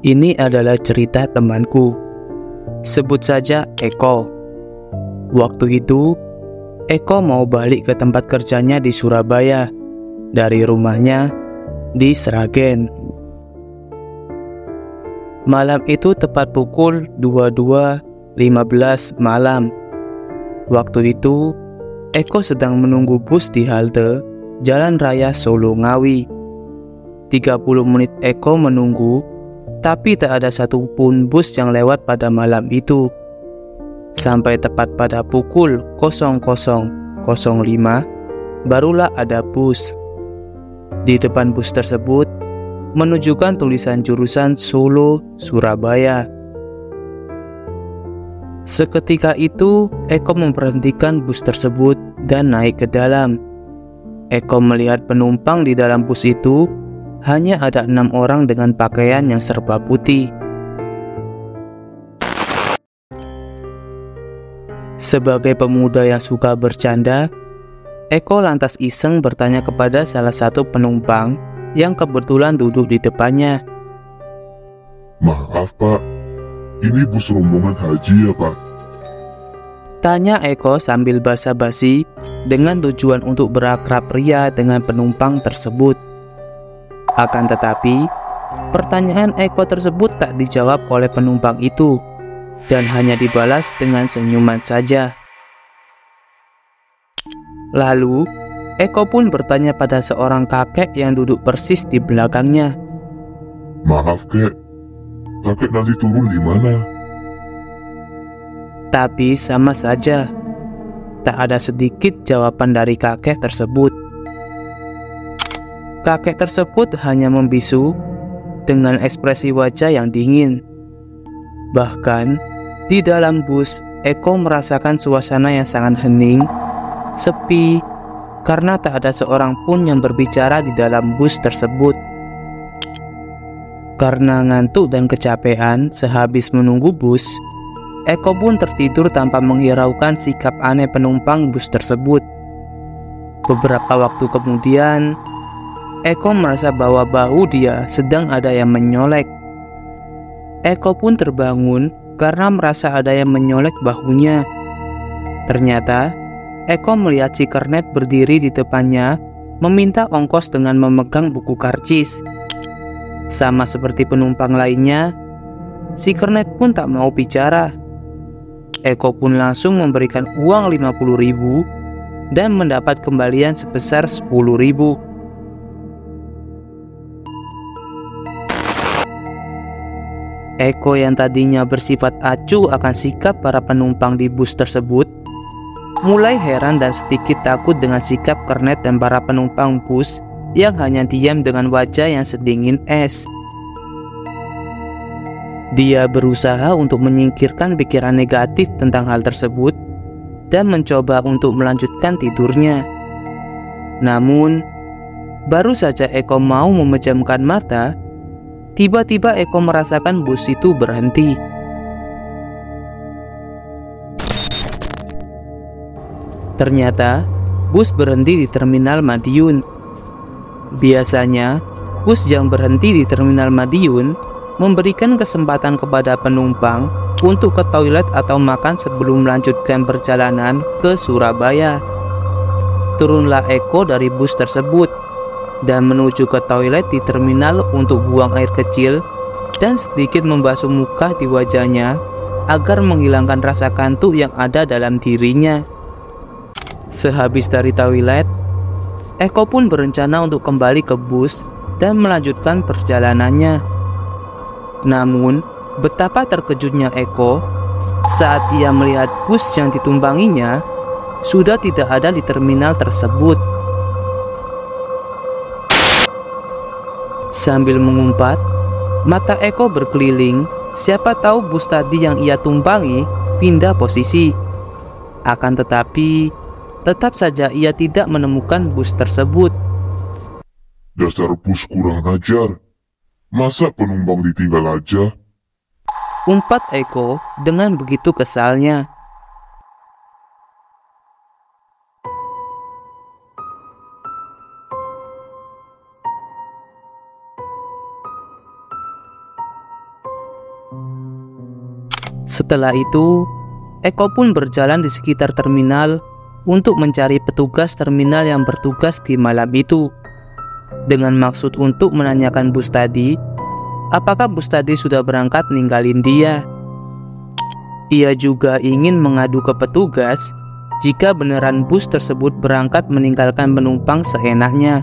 Ini adalah cerita temanku. Sebut saja Eko. Waktu itu, Eko mau balik ke tempat kerjanya di Surabaya dari rumahnya di Sragen. Malam itu tepat pukul 22.15 malam. Waktu itu, Eko sedang menunggu bus di halte Jalan Raya Solo Ngawi. 30 menit Eko menunggu, tapi tak ada satupun bus yang lewat pada malam itu. Sampai tepat pada pukul 00.05, barulah ada bus. Di depan bus tersebut menunjukkan tulisan jurusan Solo, Surabaya. Seketika itu, Eko memberhentikan bus tersebut dan naik ke dalam. Eko melihat penumpang di dalam bus itu hanya ada 6 orang dengan pakaian yang serba putih. Sebagai pemuda yang suka bercanda, Eko lantas iseng bertanya kepada salah satu penumpang yang kebetulan duduk di depannya. "Maaf Pak, ini bus rombongan haji ya Pak?" Tanya Eko sambil basa-basi dengan tujuan untuk berakrab ria dengan penumpang tersebut. Akan tetapi, pertanyaan Eko tersebut tak dijawab oleh penumpang itu dan hanya dibalas dengan senyuman saja. Lalu, Eko pun bertanya pada seorang kakek yang duduk persis di belakangnya. "Maaf Kek, kakek nanti turun di mana?" Tapi sama saja, tak ada sedikit jawaban dari kakek tersebut. Kakek tersebut hanya membisu dengan ekspresi wajah yang dingin. Bahkan, di dalam bus, Eko merasakan suasana yang sangat hening, sepi, karena tak ada seorang pun yang berbicara di dalam bus tersebut. Karena ngantuk dan kecapean sehabis menunggu bus, Eko pun tertidur tanpa menghiraukan sikap aneh penumpang bus tersebut. Beberapa waktu kemudian, Eko merasa bahwa bahu dia sedang ada yang menyolek. Eko pun terbangun karena merasa ada yang menyolek bahunya. Ternyata, Eko melihat si kernet berdiri di depannya, meminta ongkos dengan memegang buku karcis. Sama seperti penumpang lainnya, si kernet pun tak mau bicara. Eko pun langsung memberikan uang 50.000 dan mendapat kembalian sebesar 10.000. Eko yang tadinya bersifat acuh akan sikap para penumpang di bus tersebut, mulai heran dan sedikit takut dengan sikap kernet dan para penumpang bus yang hanya diam dengan wajah yang sedingin es. Dia berusaha untuk menyingkirkan pikiran negatif tentang hal tersebut dan mencoba untuk melanjutkan tidurnya. Namun, baru saja Eko mau memejamkan mata, tiba-tiba Eko merasakan bus itu berhenti. Ternyata, bus berhenti di Terminal Madiun. Biasanya, bus yang berhenti di Terminal Madiun memberikan kesempatan kepada penumpang untuk ke toilet atau makan sebelum melanjutkan perjalanan ke Surabaya. Turunlah Eko dari bus tersebut dan menuju ke toilet di terminal untuk buang air kecil dan sedikit membasuh muka di wajahnya agar menghilangkan rasa kantuk yang ada dalam dirinya. Sehabis dari toilet, Eko pun berencana untuk kembali ke bus dan melanjutkan perjalanannya. Namun, betapa terkejutnya Eko saat ia melihat bus yang ditumpanginya sudah tidak ada di terminal tersebut. Sambil mengumpat, mata Eko berkeliling, siapa tahu bus tadi yang ia tumpangi pindah posisi. Akan tetapi, tetap saja ia tidak menemukan bus tersebut. Dasar bus kurang ajar. Masa penumpang ditinggal aja? Umpat Eko dengan begitu kesalnya. Setelah itu, Eko pun berjalan di sekitar terminal untuk mencari petugas terminal yang bertugas di malam itu, dengan maksud untuk menanyakan bus tadi, apakah bus tadi sudah berangkat ninggalin dia. Ia juga ingin mengadu ke petugas jika beneran bus tersebut berangkat meninggalkan penumpang seenaknya.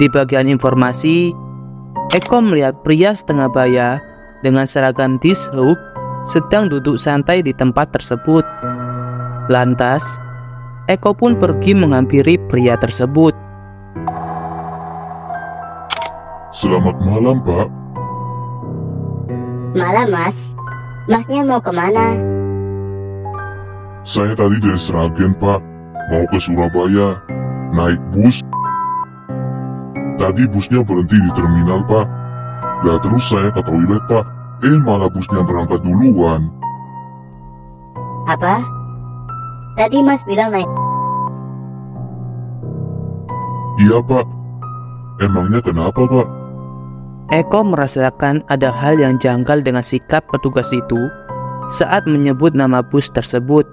Di bagian informasi, Eko melihat pria setengah baya dengan seragam dishub sedang duduk santai di tempat tersebut. Lantas, Eko pun pergi menghampiri pria tersebut. Selamat malam, Pak. Malam, Mas. Masnya mau kemana? Saya tadi dari Sragen, Pak. Mau ke Surabaya. Naik bus. Tadi busnya berhenti di terminal, Pak. Lah terus saya ke toilet, Pak. Malah busnya berangkat duluan. Apa? Tadi Mas bilang naik. Iya, Pak. Emangnya kenapa, Pak? Eko merasakan ada hal yang janggal dengan sikap petugas itu saat menyebut nama bus tersebut.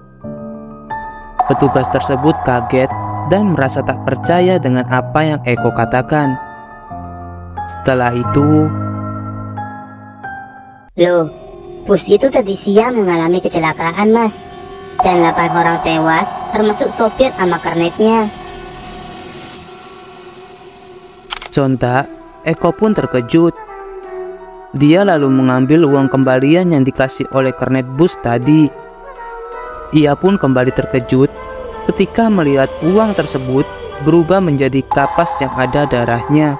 Petugas tersebut kaget dan merasa tak percaya dengan apa yang Eko katakan. Setelah itu, Loh, bus itu tadi siang mengalami kecelakaan, Mas. Dan 8 orang tewas, termasuk sopir sama kernetnya. sontak Eko pun terkejut. Dia lalu mengambil uang kembalian yang dikasih oleh kernet bus tadi. Ia pun kembali terkejut ketika melihat uang tersebut berubah menjadi kapas yang ada darahnya.